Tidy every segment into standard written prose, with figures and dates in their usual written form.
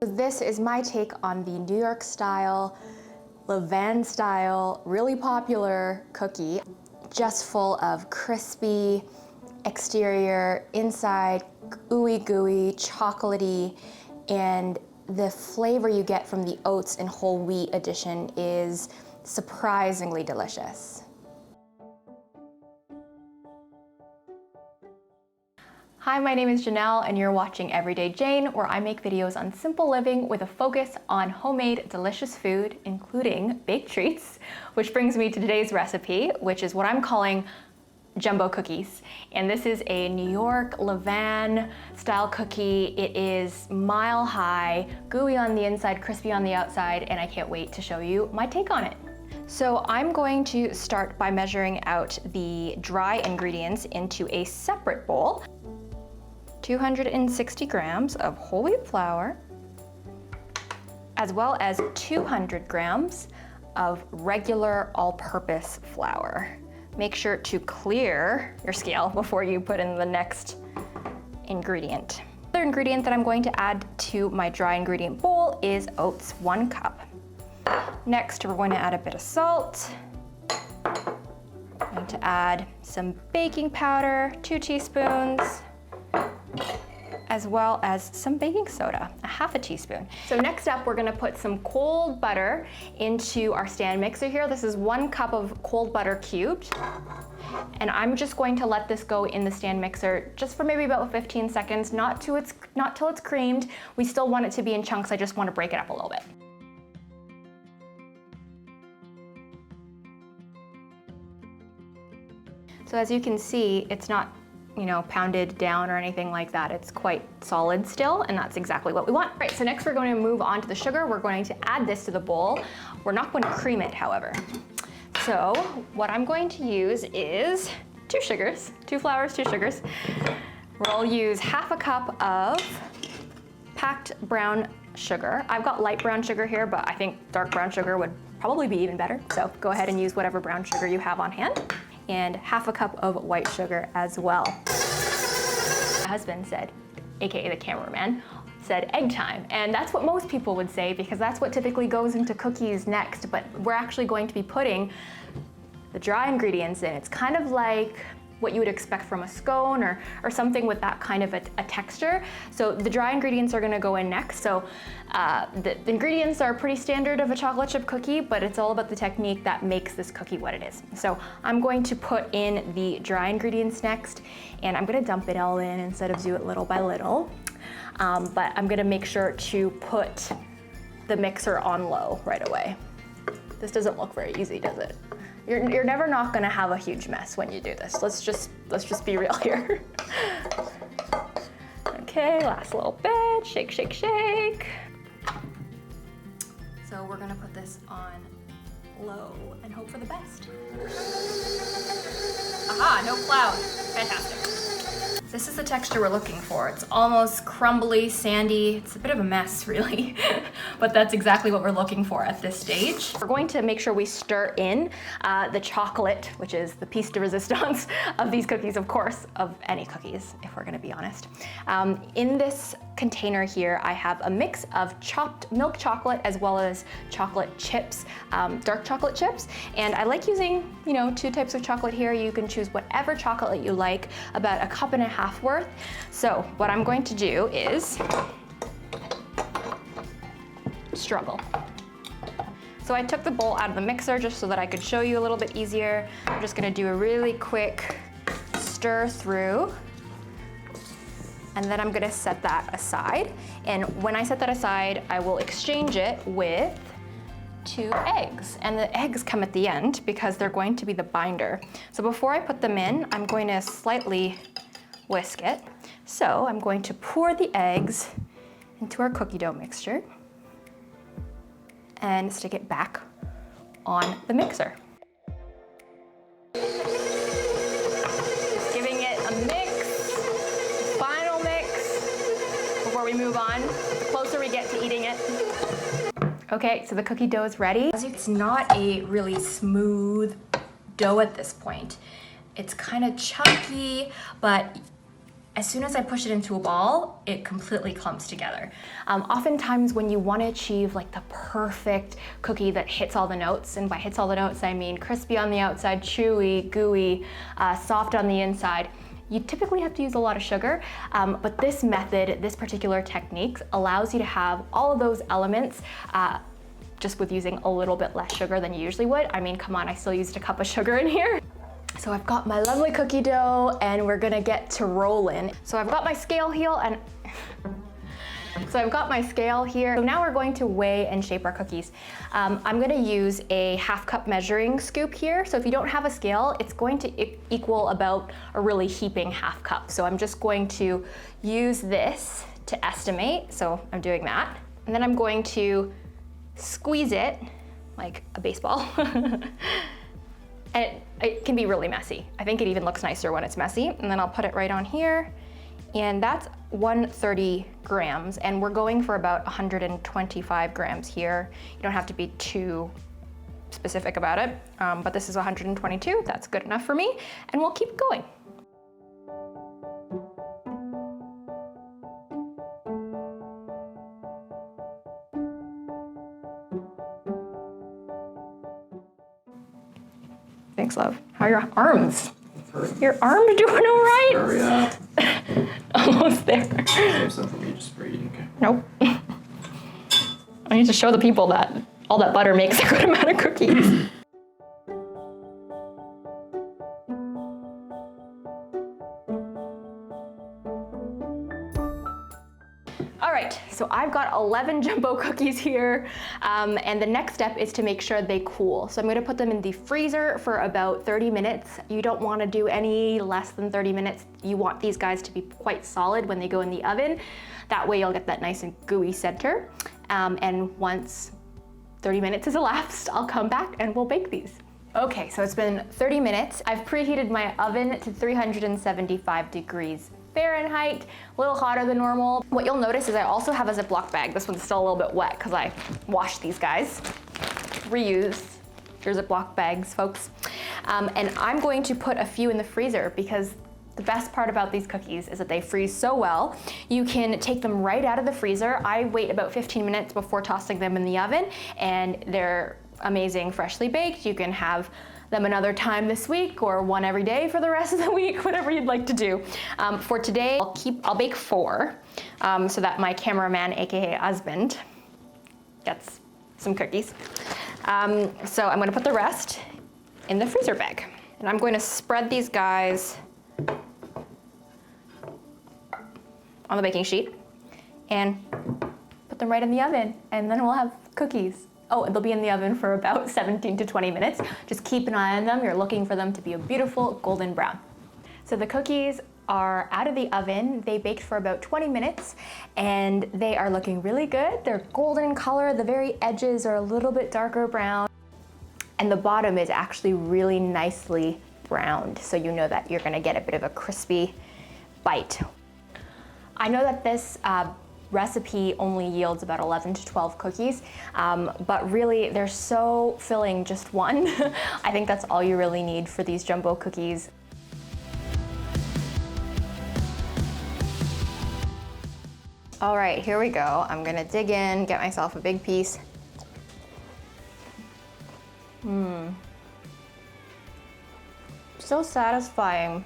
This is my take on the New York style, Levain style, really popular cookie, just full of crispy exterior, inside ooey gooey, chocolatey, and the flavor you get from the oats and whole wheat addition is surprisingly delicious. Hi, my name is Janelle and you're watching Everyday Jane, where I make videos on simple living with a focus on homemade delicious food, including baked treats, which brings me to today's recipe, which is what I'm calling jumbo cookies. And this is a New York Levain style cookie. It is mile high, gooey on the inside, crispy on the outside, and I can't wait to show you my take on it. So I'm going to start by measuring out the dry ingredients into a separate bowl. 260 grams of whole wheat flour, as well as 200 grams of regular all-purpose flour. Make sure to clear your scale before you put in the next ingredient. The other ingredient that I'm going to add to my dry ingredient bowl is oats, 1 cup. Next, we're going to add a bit of salt. I'm going to add some baking powder, 2 teaspoons, as well as some baking soda, a half a teaspoon. So next up, we're gonna put some cold butter into our stand mixer here. This is 1 cup of cold butter cubed. And I'm just going to let this go in the stand mixer just for maybe about 15 seconds, not till it's creamed. We still want it to be in chunks. I just want to break it up a little bit. So as you can see, it's not pounded down or anything like that. It's quite solid still, and that's exactly what we want. All right, so next we're going to move on to the sugar. We're going to add this to the bowl. We're not going to cream it, however. So what I'm going to use is 2 sugars, 2 flours, 2 sugars. We'll use half a cup of packed brown sugar. I've got light brown sugar here, but I think dark brown sugar would probably be even better. So go ahead and use whatever brown sugar you have on hand. And half a cup of white sugar as well. My husband said, AKA the cameraman, said egg time. And that's what most people would say because that's what typically goes into cookies next, but we're actually going to be putting the dry ingredients in. It's kind of like what you would expect from a scone or something with that kind of a texture. So the dry ingredients are gonna go in next. So the ingredients are pretty standard of a chocolate chip cookie, but it's all about the technique that makes this cookie what it is. So I'm going to put in the dry ingredients next, and I'm gonna dump it all in instead of do it little by little. But I'm gonna make sure to put the mixer on low right away. This doesn't look very easy, does it? You're never not gonna have a huge mess when you do this. Let's just be real here. Okay, last little bit, shake, shake, shake. So we're gonna put this on low and hope for the best. Aha, no cloud, fantastic. This is the texture we're looking for. It's almost crumbly, sandy. It's a bit of a mess, really, but that's exactly what we're looking for at this stage. We're going to make sure we stir in the chocolate, which is the piece de resistance of these cookies, of course, of any cookies, if we're gonna be honest. In this container here, I have a mix of chopped milk chocolate as well as chocolate chips, dark chocolate chips. And I like using, 2 types of chocolate here. You can choose whatever chocolate you like, about 1.5 cups worth. So what I'm going to do is struggle. So I took the bowl out of the mixer just so that I could show you a little bit easier. I'm just gonna do a really quick stir through. And then I'm gonna set that aside. And when I set that aside, I will exchange it with 2 eggs. And the eggs come at the end because they're going to be the binder. So before I put them in, I'm going to slightly whisk it. So I'm going to pour the eggs into our cookie dough mixture and stick it back on the mixer. Giving it a mix, final mix before we move on, the closer we get to eating it. Okay, so the cookie dough is ready. It's not a really smooth dough at this point. It's kind of chunky, but As soon as I push it into a ball, it completely clumps together. Oftentimes when you want to achieve like the perfect cookie that hits all the notes, and by hits all the notes, I mean crispy on the outside, chewy, gooey, soft on the inside, you typically have to use a lot of sugar, but this method, this particular technique allows you to have all of those elements just with using a little bit less sugar than you usually would. I mean, come on, I still used a cup of sugar in here. So I've got my lovely cookie dough and we're gonna get to rolling. So I've got my scale here and So now we're going to weigh and shape our cookies. I'm gonna use a 1/2 cup measuring scoop here. So if you don't have a scale, it's going to equal about a really heaping 1/2 cup. So I'm just going to use this to estimate. So I'm doing that. And then I'm going to squeeze it like a baseball. And it can be really messy. I think it even looks nicer when it's messy. And then I'll put it right on here. And that's 130 grams. And we're going for about 125 grams here. You don't have to be too specific about it, but this is 122. That's good enough for me. And we'll keep going. Thanks, love. How are your arms? Your arms doing all right? Hurry up. Almost there. Save some for me just for eating. Okay. Nope. I need to show the people that all that butter makes a good amount of cookies. All right, so I've got 11 jumbo cookies here, and the next step is to make sure they cool. So I'm gonna put them in the freezer for about 30 minutes. You don't wanna do any less than 30 minutes. You want these guys to be quite solid when they go in the oven. That way you'll get that nice and gooey center. And once 30 minutes has elapsed, I'll come back and we'll bake these. Okay, so it's been 30 minutes. I've preheated my oven to 375 degrees Fahrenheit, a little hotter than normal. What you'll notice is I also have a Ziploc bag. This one's still a little bit wet because I washed these guys. Reuse your Ziploc bags, folks. And I'm going to put a few in the freezer because the best part about these cookies is that they freeze so well. You can take them right out of the freezer. I wait about 15 minutes before tossing them in the oven, and they're amazing, freshly baked. You can have them another time this week or one every day for the rest of the week, whatever you'd like to do. For today, I'll bake 4 so that my cameraman, AKA husband, gets some cookies. So I'm gonna put the rest in the freezer bag. And I'm going to spread these guys on the baking sheet and put them right in the oven, and then we'll have cookies. Oh, they'll be in the oven for about 17 to 20 minutes. Just keep an eye on them. You're looking for them to be a beautiful golden brown. So the cookies are out of the oven. They baked for about 20 minutes and they are looking really good. They're golden in color. The very edges are a little bit darker brown, and the bottom is actually really nicely browned. So you know that you're gonna get a bit of a crispy bite. I know that this recipe only yields about 11 to 12 cookies, but really they're so filling, just one. I think that's all you really need for these jumbo cookies. All right, here we go. I'm gonna dig in, get myself a big piece. So satisfying.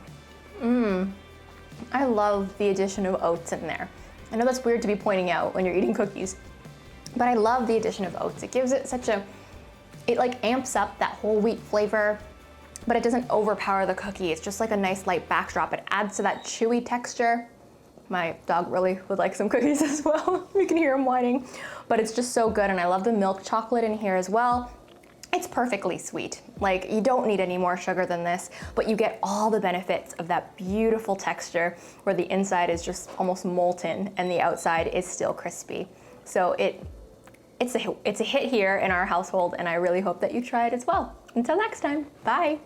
I love the addition of oats in there. I know that's weird to be pointing out when you're eating cookies, but I love the addition of oats. It gives it it like amps up that whole wheat flavor, but it doesn't overpower the cookie. It's just like a nice light backdrop. It adds to that chewy texture. My dog really would like some cookies as well. You can hear him whining, but it's just so good. And I love the milk chocolate in here as well. It's perfectly sweet. Like, you don't need any more sugar than this, but you get all the benefits of that beautiful texture where the inside is just almost molten and the outside is still crispy. So it's a hit here in our household, and I really hope that you try it as well. Until next time, bye.